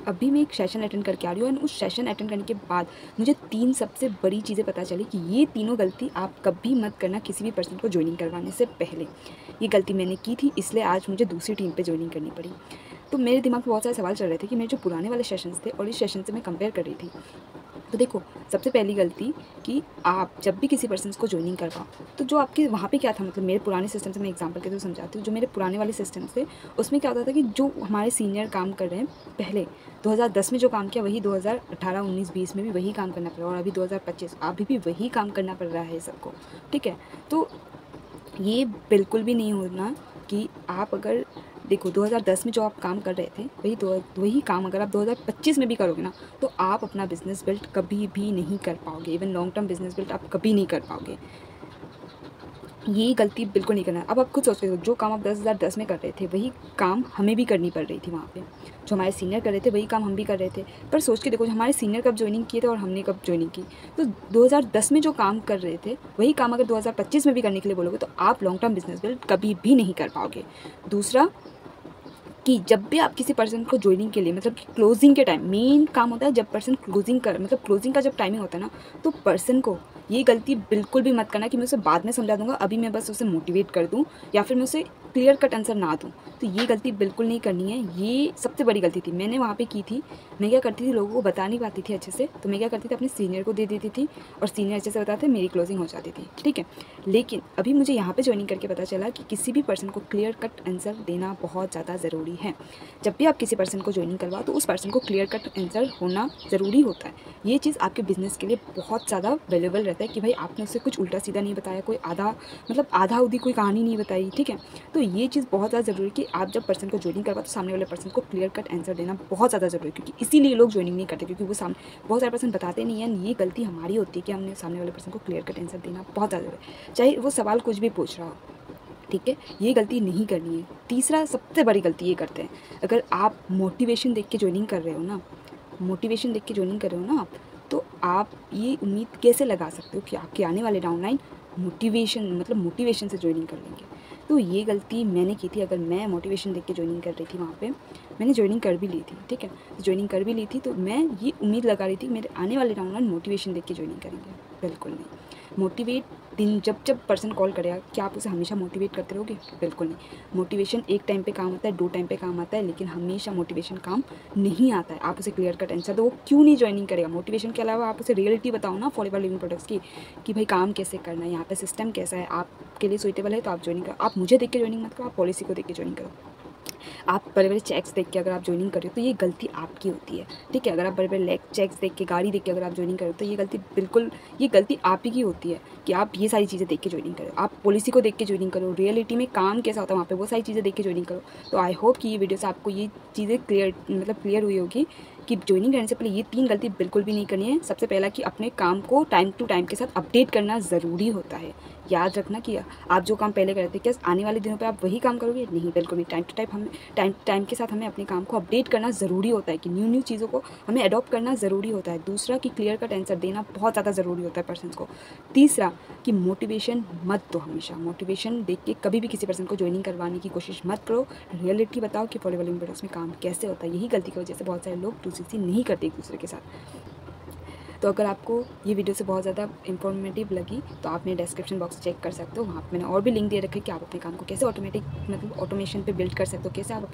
अभी मैं एक सेशन अटेंड करके आ रही हूँ, एंड उस सेशन अटेंड करने के बाद मुझे 3 सबसे बड़ी चीज़ें पता चली कि ये तीनों गलती आप कभी मत करना किसी भी पर्सन को ज्वाइनिंग करवाने से पहले। ये गलती मैंने की थी, इसलिए आज मुझे दूसरी टीम पे ज्वाइनिंग करनी पड़ी। तो मेरे दिमाग में बहुत सारे सवाल चल रहे थे कि मेरे जो पुराने वाले सेशंस थे और इस सेशन से मैं कंपेयर कर रही थी। तो देखो, सबसे पहली गलती कि आप जब भी किसी पर्सन को ज्वाइनिंग करवाओ, तो जो आपके वहाँ पे क्या था, मतलब मेरे पुराने सिस्टम से मैं एग्जांपल के थ्रू समझाती हूँ। जो मेरे पुराने वाले सिस्टम थे उसमें क्या होता था कि जो हमारे सीनियर काम कर रहे हैं पहले 2010 में जो काम किया वही 2018, 19, 20 में भी वही काम करना पड़ रहा है, और अभी 2025 अभी भी वही काम करना पड़ रहा है सबको। ठीक है, तो ये बिल्कुल भी नहीं होना कि आप अगर देखो 2010 में जो आप काम कर रहे थे वही काम अगर आप 2025 में भी करोगे ना, तो आप अपना बिज़नेस बिल्ड कभी भी नहीं कर पाओगे। Even long term business build आप कभी नहीं कर पाओगे। ये गलती बिल्कुल नहीं करना है। अब आप खुद सोच रहे हो, जो काम आप 2010 में कर रहे थे वही काम हमें भी करनी पड़ रही थी वहाँ पे। जो हमारे सीनियर कर रहे थे वही काम हम भी कर रहे थे। पर सोच के देखो, हमारे सीनियर कब ज्वाइनिंग किए थे और हमने कब ज्वाइनिंग की। तो 2010 में जो काम कर रहे थे वही काम अगर 2025 में भी करने के लिए बोलोगे तो आप लॉन्ग टर्म बिजनेस बिल्ड कभी भी नहीं कर पाओगे। दूसरा कि जब भी आप किसी पर्सन को ज्वाइनिंग के लिए, मतलब कि क्लोजिंग के टाइम मेन काम होता है, जब पर्सन क्लोजिंग कर मतलब क्लोजिंग का जब टाइमिंग होता है ना, तो पर्सन को ये गलती बिल्कुल भी मत करना कि मैं उसे बाद में समझा दूंगा, अभी मैं बस उसे मोटिवेट कर दूं या फिर मैं उसे क्लियर कट आंसर ना दूं। तो ये गलती बिल्कुल नहीं करनी है। ये सबसे बड़ी गलती थी मैंने वहाँ पे की थी। मैं क्या करती थी, लोगों को बता नहीं पाती थी अच्छे से, तो मैं क्या करती थी अपने सीनियर को दे देती थी और सीनियर अच्छे से बताते, मेरी क्लोजिंग हो जाती थी। ठीक है, लेकिन अभी मुझे यहाँ पे ज्वाइनिंग करके पता चला कि किसी भी पर्सन को क्लियर कट आंसर देना बहुत ज़्यादा ज़रूरी है। जब भी आप किसी पर्सन को ज्वाइनिंग करवाओ तो उस पर्सन को क्लियर कट आंसर होना ज़रूरी होता है। ये चीज़ आपके बिजनेस के लिए बहुत ज़्यादा वैल्यूएबल रहता है कि भाई आपने उससे कुछ उल्टा सीधा नहीं बताया, कोई आधा उधी कोई कहानी नहीं बताई। ठीक है, तो ये चीज़ बहुत ज़्यादा ज़रूरी है कि आप जब पर्सन को ज्वाइनिंग करवाओ तो सामने वाले पर्सन को क्लियर कट आंसर देना बहुत ज़्यादा ज़रूरी है, क्योंकि इसीलिए लोग ज्वाइनिंग नहीं करते, क्योंकि वो सामने बहुत सारे पर्सन बताते नहीं हैं। ये गलती हमारी होती है कि हमने सामने वाले पर्सन को क्लियर कट आंसर देना बहुत ज़्यादा ज़रूरी है, चाहे वो सवाल कुछ भी पूछ रहा हो। ठीक है, ये गलती नहीं करनी है। तीसरा सबसे बड़ी गलती ये करते हैं, अगर आप मोटिवेशन देख के ज्वाइनिंग कर रहे हो ना, तो आप ये उम्मीद कैसे लगा सकते हो कि आपके आने वाले डाउनलाइन मोटिवेशन से ज्वाइनिंग कर लेंगे। तो ये गलती मैंने की थी। अगर मैं मोटिवेशन देख के ज्वाइनिंग कर रही थी वहाँ पे, मैंने ज्वाइनिंग कर भी ली थी। ठीक है, ज्वाइनिंग कर भी ली थी, तो मैं ये उम्मीद लगा रही थी मेरे आने वाले डाउनलाइन मोटिवेशन देख के ज्वाइनिंग करेंगे। बिल्कुल नहीं। मोटिवेट दिन जब पर्सन कॉल करेगा, क्या आप उसे हमेशा मोटिवेट करते रहोगे? बिल्कुल नहीं। मोटिवेशन एक टाइम पे काम आता है, 2 टाइम पे काम आता है, लेकिन हमेशा मोटिवेशन काम नहीं आता है। आप उसे क्लियर कट आंसर दो, वो क्यों नहीं ज्वाइनिंग करेगा। मोटिवेशन के अलावा आप उसे रियलिटी बताओ ना फॉरएवर लिविंग प्रोडक्ट्स की, कि भाई काम कैसे करना है, यहाँ पे सिस्टम कैसा है, आपके लिए सुइटेबल है तो आप ज्वाइनिंग करो। आप मुझे देख के ज्वाइनिंग मत करो, आप पॉलिसी को देख के ज्वाइनिंग करो। आप बड़े-बड़े चेक्स देख के अगर आप ज्वाइनिंग कर रहे हो तो ये गलती आपकी होती है। ठीक है, अगर आप बड़े-बड़े लेग चेक्स देख के, गाड़ी देख के अगर आप ज्वाइनिंग कर रहे हो तो ये गलती आप ही की होती है कि आप ये सारी चीज़ें देख के ज्वाइनिंग करो। आप पॉलिसी को देख के ज्वाइनिंग करो, रियलिटी में काम कैसा होता है वहाँ पे वो सारी चीज़ें देख के ज्वाइनिंग करो। तो आई होप कि ये वीडियो से आपको ये चीज़ें क्लियर हुई होगी कि ज्वाइनिंग करने से पहले ये 3 गलती बिल्कुल भी नहीं करनी है। सबसे पहला कि अपने काम को टाइम टू टाइम के साथ अपडेट करना ज़रूरी होता है। याद रखना कि आप जो काम पहले करते थे, क्या आने वाले दिनों पे आप वही काम करोगे? नहीं, बिल्कुल नहीं। टाइम के साथ हमें अपने काम को अपडेट करना ज़रूरी होता है, कि न्यू चीज़ों को हमें अडॉप्ट करना ज़रूरी होता है। दूसरा कि क्लियर कट आंसर देना बहुत ज़्यादा ज़रूरी होता है पर्सन को। तीसरा कि मोटिवेशन मत दो, हमेशा मोटिवेशन देख के कभी भी किसी पर्सन को ज्वाइनिंग करवाने की कोशिश मत करो। रियलिटी बताओ कि फॉरएवर लिविंग प्रोडक्ट्स में काम कैसे होता है। यही गलती की वजह से बहुत सारे लोग 2CC नहीं करते एक दूसरे के साथ। तो अगर आपको ये वीडियो से बहुत ज़्यादा इन्फॉर्मेटिव लगी तो आप मेरे डिस्क्रिप्शन बॉक्स चेक कर सकते हो। वहाँ पे मैंने और भी लिंक दे रखे कि आप अपने काम को कैसे ऑटोमेशन पे बिल्ड कर सकते हो। कैसे आप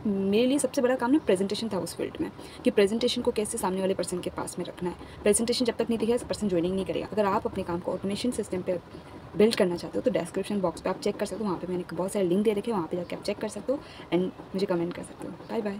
मेरे लिए सबसे बड़ा काम ना प्रेजेंटेशन था उस फील्ड में, कि प्रेजेंटेशन को कैसे सामने वाले पर्सन के पास में रखना है। प्रेजेंटेशन जब तक नहीं दिखेगा पर्सन ज्वाइनिंग नहीं करेगा। अगर आप अपने काम को ऑटोमेशन सिस्टम पर बिल्ड करना चाहते हो तो डिस्क्रिप्शन बॉक्स पर आप चेक कर सकते हो। वहाँ पर मैंने बहुत सारे लिंक दे रखे हैं, वहाँ पर जाकर आप चेक कर सकते हो एंड मुझे कमेंट कर सकते हो। Bye bye.